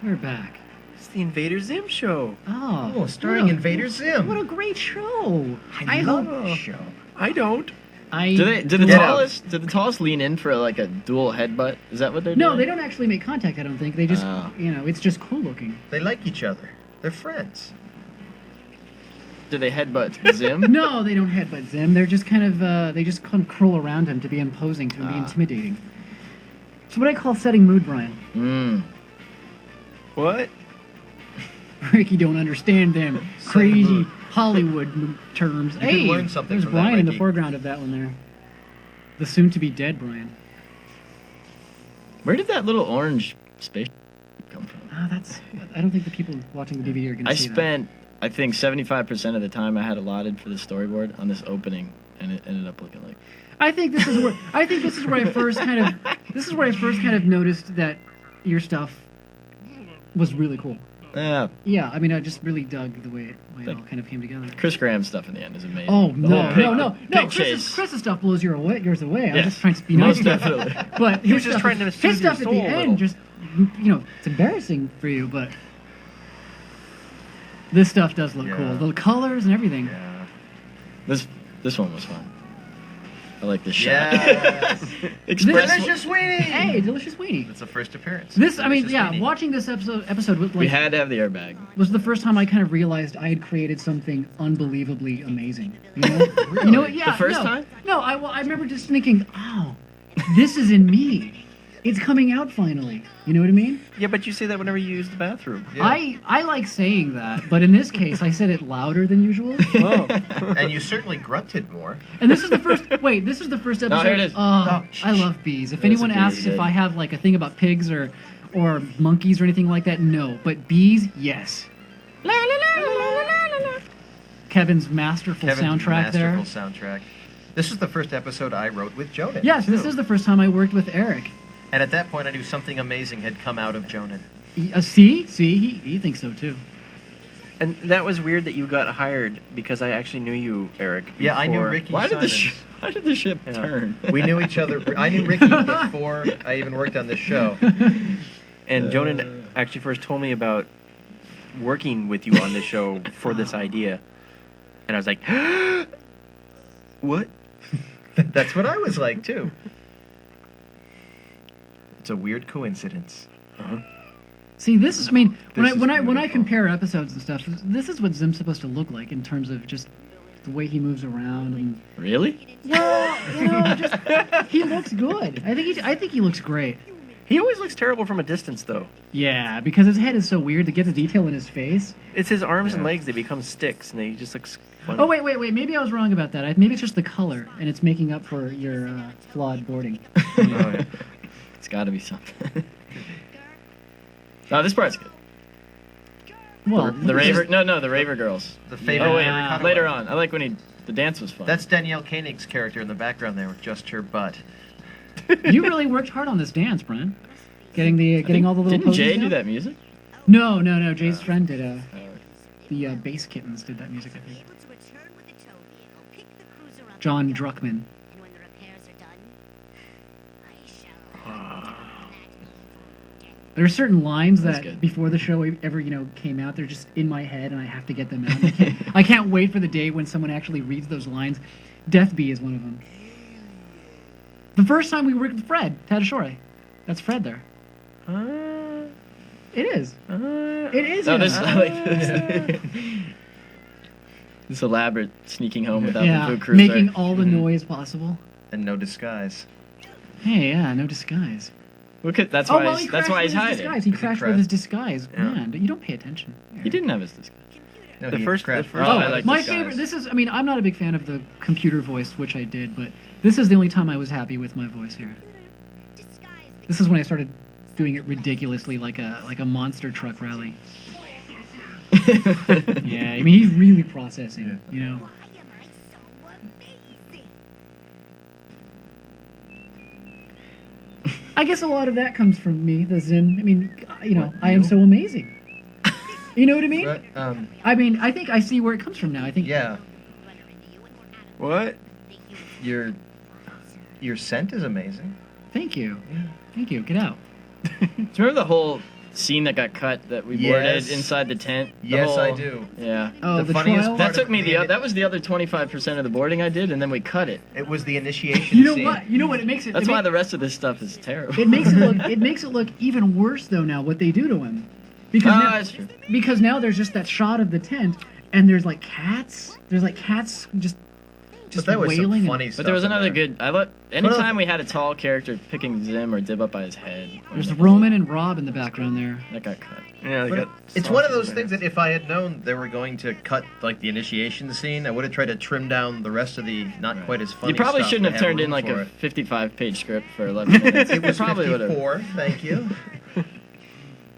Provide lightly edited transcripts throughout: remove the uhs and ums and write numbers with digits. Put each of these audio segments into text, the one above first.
We're back. It's the Invader ZIM show. Oh, starring Invader ZIM. What a great show! I love this show. I don't. Did the tallest lean in for like a dual headbutt? Is that what they're doing? No, they don't actually make contact. I don't think they just, it's just cool looking. They like each other. They're friends. Do they headbutt Zim? No, they don't headbutt Zim. They're just kind of curl around him to be imposing, to be intimidating. It's what I call setting mood, Brian. What? Rick, you don't understand them crazy Hollywood terms. You learn something there's from Brian that, in the Mikey. foreground of that one there. The soon-to-be-dead Brian. Where did that little orange space come from? I don't think the people watching the DVD are going to see that. I spent, I think, 75% of the time I had allotted for the storyboard on this opening, and it ended up looking like... I think this is where I first kind of noticed that your stuff was really cool. Yeah. Yeah, I mean, I just really dug the way it all kind of came together. Chris Graham's stuff in the end is amazing. Oh, no. Chris's stuff blows yours away. I was Yes. just trying to be nice. Most definitely. But He was just trying to soothe his stuff your at the soul a end, little. just, it's embarrassing for you, but this stuff does look cool. The colors and everything. Yeah. This one was fun. I like this shot. Yes. Delicious Weenie! Hey, Delicious Weenie. It's the first appearance. Watching this episode was We had to have the airbag. was the first time I kind of realized I had created something unbelievably amazing. You know? Really? You know what? Yeah. The first time? No, I remember just thinking, oh, this is in me. It's coming out finally. You know what I mean? Yeah, but you say that whenever you use the bathroom. Yeah. I like saying that, but in this case, I said it louder than usual. Oh. And you certainly grunted more. And this is the first. Wait, this is the first episode. here it is. I love bees. If That's anyone a bee, asks if yeah. I have like a thing about pigs or monkeys or anything like that, no. But bees, yes. La, la, la, la, la, la, la. Kevin's masterful soundtrack there. Soundtrack. This is the first episode I wrote with Jonan. Yes, this too. is the first time I worked with Eric. And at that point, I knew something amazing had come out of Jonan. See, he thinks so too. And that was weird that you got hired because I actually knew you, Eric. Yeah, I knew before. Ricky Why did the Simons. why did the ship turn? We knew each other. I knew Ricky before I even worked on this show. And Jonan actually first told me about working with you on this show for this idea. And I was like, what? That's what I was like, too. It's a weird coincidence. See, this is. I mean, when This is I beautiful. compare episodes and stuff, this is what Zim's supposed to look like in terms of just the way he moves around and. Really? Well, just he looks good. I think he looks great. He always looks terrible from a distance, though. Yeah, because his head is so weird to get the detail in his face. It's his arms and legs. They become sticks, and he just looks funny. Oh, wait. Maybe I was wrong about that. Maybe it's just the color, and it's making up for your flawed boarding. It's got to be something. Oh, this part's good. Well, The Raver, the Raver girls. The favorite. Oh wait, favorite cutaway. later on. I like when the dance was fun. That's Danielle Koenig's character in the background there with just her butt. you really worked hard on this dance, Brian. Getting all the little Didn't poses Jay down? do that music? No. Jay's friend did. The Bass Kittens did that music, I think. John Druckmann. There are certain lines That's that good. before the show ever came out, they're just in my head, and I have to get them out. I can't wait for the day when someone actually reads those lines. Death Bee is one of them. The first time we worked with Fred Tadashore, that's Fred there. It is. It is. No, you this, know. I like this. This elaborate sneaking home without Yeah, the food cruiser. making all the noise possible. And no disguise. Hey, yeah, no disguise. Look at that's Oh, why well, he's, he that's crashed why with he's his hiding. disguise. He crashed with his disguise. Yeah. Man, you don't pay attention. He didn't have his disguise. No, The he first- crashed. the first- Oh, I like my disguise. favorite. This is. I mean, I'm not a big fan of the computer voice, which I did, but this is the only time I was happy with my voice here. This is when I started doing it ridiculously, like a monster truck rally. Yeah, I mean, he's really processing. You know. I guess a lot of that comes from me, the Zim. I mean, I am so amazing. You know what I mean? But, I mean, I think I see where it comes from now. I think. yeah, What? your scent is amazing. Thank you. Thank you. Get out. Do you remember the whole scene that got cut that we Yes. boarded inside the tent? The Yes, whole- I do. Yeah. Oh, the funniest trial? part That took me of that was the other 25% of the boarding I did, and then we cut it. It was the initiation You know scene. what? You know what? It makes it. That's it why make- the rest of this stuff is terrible. It makes it look. It makes it look even worse though now what they do to him, because Ah, now, that's true. because now there's just that shot of the tent and there's like cats. There's like cats just But that was some wailing. funny stuff. But there was in another there. good. Anytime we had a tall character picking Zim or Dib up by his head. There's Roman and Rob in the background there. That got cut. Yeah, they But got it's one of sauces those in things there. that if I had known they were going to cut like the initiation scene, I would have tried to trim down the rest of the not quite as funny. You probably stuff shouldn't to have turned in room like for a it. 55-page script for 11 minutes. It was probably would have. 54. Thank you.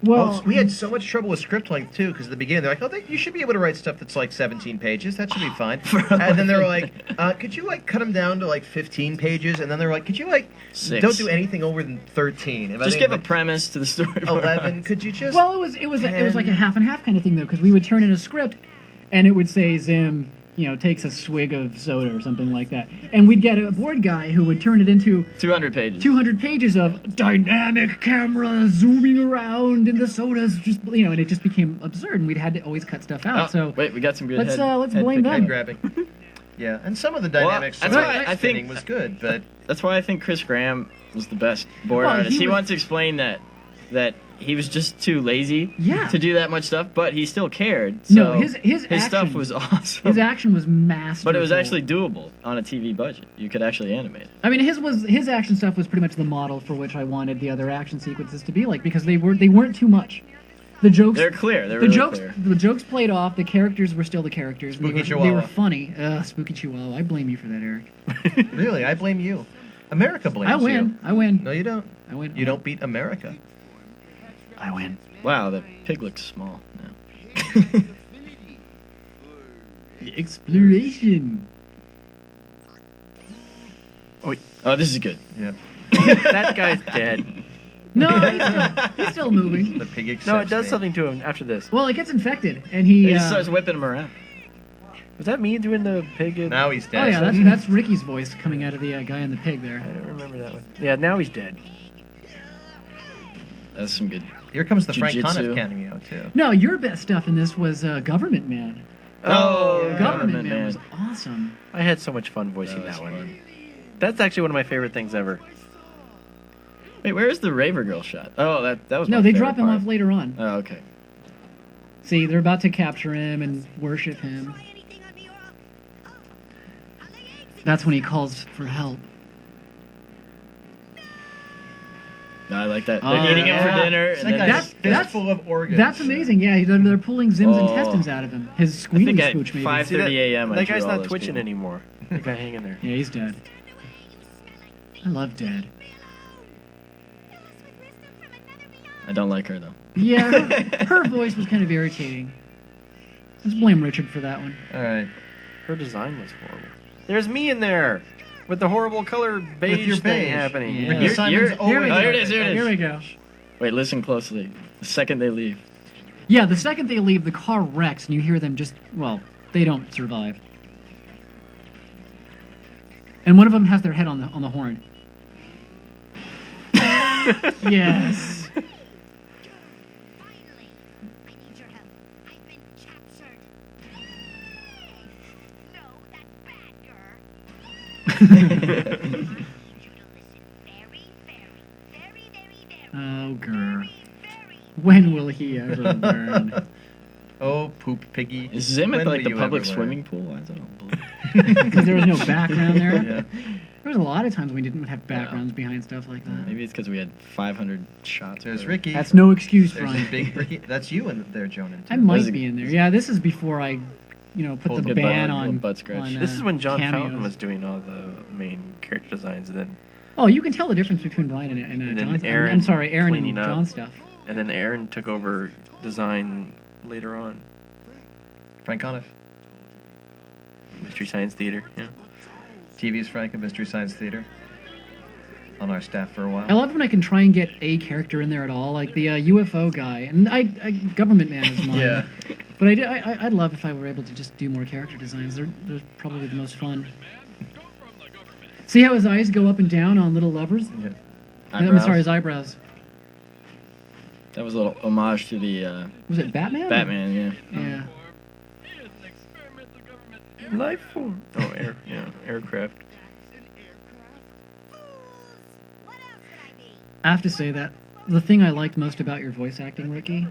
Well, We had so much trouble with script length too, because at the beginning they're like, "Oh, you should be able to write stuff that's like 17 pages. That should be fine." And then they're like, "Could you like cut them down to like 15 pages?" And then they're like, "Could you like 6. don't do anything over than 13?" And I Just think, give a like, premise to the story. 11. Could you just? well, it was like a half and half kind of thing though, because we would turn in a script, and it would say Zim, takes a swig of soda or something like that, and we'd get a board guy who would turn it into 200 pages. 200 pages of dynamic camera zooming around and the sodas just and it just became absurd and we'd had to always cut stuff out. Oh, So wait, we got some good let's head blame picking. them. head grabbing. Yeah, and some of the dynamics. that's why I think- spinning was good, but That's why I think Chris Graham was the best board Well, artist. He was- once explained that he was just too lazy Yeah. to do that much stuff, but he still cared. No, So his stuff action- was awesome. His action was masterful. But it was actually doable on a TV budget. You could actually animate it. I mean, his action stuff was pretty much the model for which I wanted the other action sequences to be like, because they weren't too much. The jokes They're clear. They're the really jokes clear. the jokes played off. The characters were still the characters. Spooky they were Chihuahua. funny. Spooky Chihuahua. I blame you for that, Eric. really, I blame you. America blames I win. you. I win. No, you don't. I win. You don't beat America. I win. Wow, the pig looks small now. Exploration. Oh, this is good. Yeah. That guy's dead. No, he's still moving. The pig accepts No, it does me. something to him after this. Well, it gets infected, and he. He just starts whipping him around. Was that me doing the pig? Now he's Oh dead. yeah, that's Ricky's voice coming out of the guy in the pig there. I don't remember that one. Yeah, now he's dead. That's some good. Here comes the Frank Jiu-jitsu. Conniff cameo too. No, your best stuff in this was Government Man. Oh, yeah. Government Man Man. was awesome. I had so much fun voicing That was that one. fun. That's actually one of my favorite things ever. Wait, where is the Raver Girl shot? Oh, that was. No, my they favorite drop him part. off later on. Oh, okay. See, they're about to capture him and worship him. That's when he calls for help. No, I like that. Oh, They're eating him for yeah. dinner, That and then guy's that's- full of organs. That's amazing. Yeah, they're pulling Zim's Oh. intestines out of him. His I squealing think at smooch, maybe. 5:30 a.m. I That drew guy's all not those twitching people. anymore. That guy hanging there. Yeah, he's dead. I love Dead. I don't like her though. Yeah, her voice was kind of irritating. Let's blame Richard for that one. All right. Her design was horrible. There's me in there with the horrible color beige your thing beige. happening. Yeah. Ricky You're- Simon's you're- always Here we Oh, go. here it is, here it is. Here we go. Wait, listen closely. The second they leave. Yeah, the second they leave, the car wrecks, and you hear them just, well, they don't survive. And one of them has their head on the horn. Yes. Oh, grr. When will he ever learn? Oh, poop piggy. Is Zim at When like will the you public ever learn? swimming pool? Why is that all blue? Because there was no background there. Yeah. There was a lot of times we didn't have backgrounds behind stuff like that. Maybe it's because we had 500 shots. There's per- Ricky. That's no excuse, There's Brian. a big Ricky. That's you in there, Jonan. I too. might Those are- be in there. Yeah, this is before I, put Pulled the good ban butt- on. little butt scratch. on, This is when John cameos. Fountain was doing all the main character designs then. Oh, you can tell the difference between Brian and And then John's. Aaron I'm sorry, Aaron and cleaning up. John's stuff. And then Aaron took over design later on. Frank Conniff. Mystery Science Theater, yeah. TV's Frank of Mystery Science Theater. On our staff for a while. I love when I can try and get a character in there at all, like the UFO guy, and I Government Man is mine. Yeah. But I'd love if I were able to just do more character designs. They're probably the most fun. See how his eyes go up and down on little levers? Yeah. I'm sorry, his eyebrows. That was a little homage to the Was it Batman? Batman, yeah. Yeah. Life form. Oh, aircraft. I have to say that the thing I liked most about your voice acting, Ricky,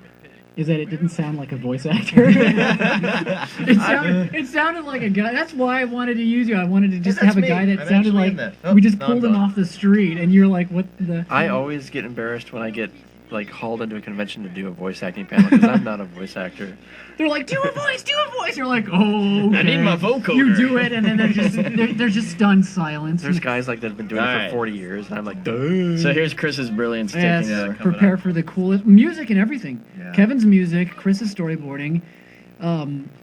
is that it didn't sound like a voice actor. it sounded like a guy. That's why I wanted to use you. I wanted to just that's have a me. guy that I'm sounded actually like in that. Oh, we just no, I'm pulled him gone. off the street, and you're like, what the? I always get embarrassed when I get like hauled into a convention to do a voice acting panel because I'm not a voice actor. They're like, do a voice, do a voice. You're like, oh, okay. I need my vocoder. You do it, and then they're just stunned silence. There's guys like that have been doing it Alright. for 40 years, and I'm like, duh. So here's Chris's brilliance Yes, taking over. prepare for the coolest music and everything. Yeah. Kevin's music, Chris's storyboarding,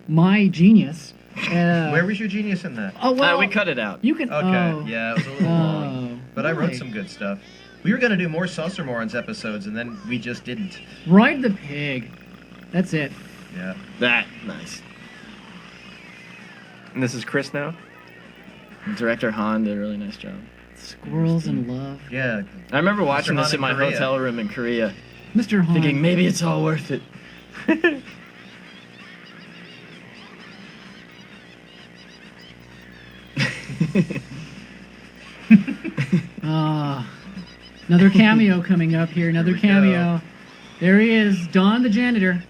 my genius. Where was your genius in that? Oh well, we cut it out. You can. Okay, Oh, yeah, it was a little long. But I wrote right. some good stuff. We were going to do more Saucer Morons episodes, and then we just didn't. Ride the pig. That's it. Yeah. That nice. And this is Chris now. Director Han did a really nice job. Squirrels in love. Yeah. I remember watching Han this in my Korea. hotel room in Korea, Mr. Han. thinking maybe it's all worth it. Another cameo coming up here. Another we cameo. There he is, Don the janitor.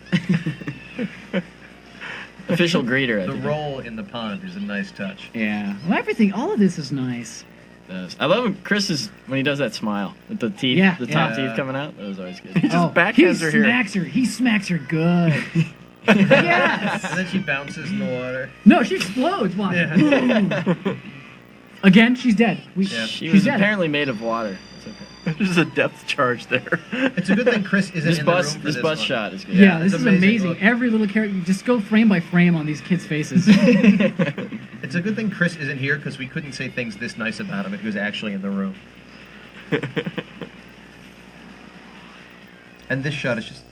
Official greeter. I The think. roll in the pond is a nice touch. Yeah. Well, everything, all of this is nice. Does. I love when Chris is when he does that smile with the teeth, Yeah, the top yeah. teeth coming out. That was always good. Just he backhands her here. smacks her. He smacks her good. Yes. And then she bounces in the water. No, she explodes. Watch. Yeah. Boom. Again, she's dead. Yeah. She she's was dead. apparently made of water. It's okay. There's a depth charge there. It's a good thing Chris isn't This in bus, the room for this this bus one. shot is good. Yeah, it's this is amazing. amazing. Look. Every little character, you just go frame by frame on these kids' faces. It's a good thing Chris isn't here because we couldn't say things this nice about him if he was actually in the room. And this shot is just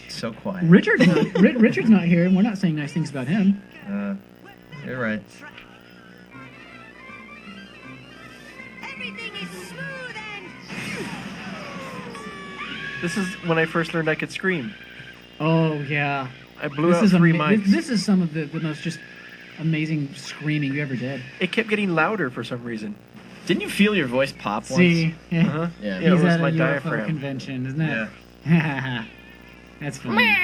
so quiet. Richard's not here, and we're not saying nice things about him. You're right. Everything is smooth and... This is when I first learned I could scream. Oh yeah. I blew out 3 mics. This is some of the most just amazing screaming you ever did. It kept getting louder for some reason. Didn't you feel your voice pop See, yeah. Uh-huh. Yeah. Yeah, it He's was at a my UFO diaphragm. convention, isn't it? Yeah. That's funny.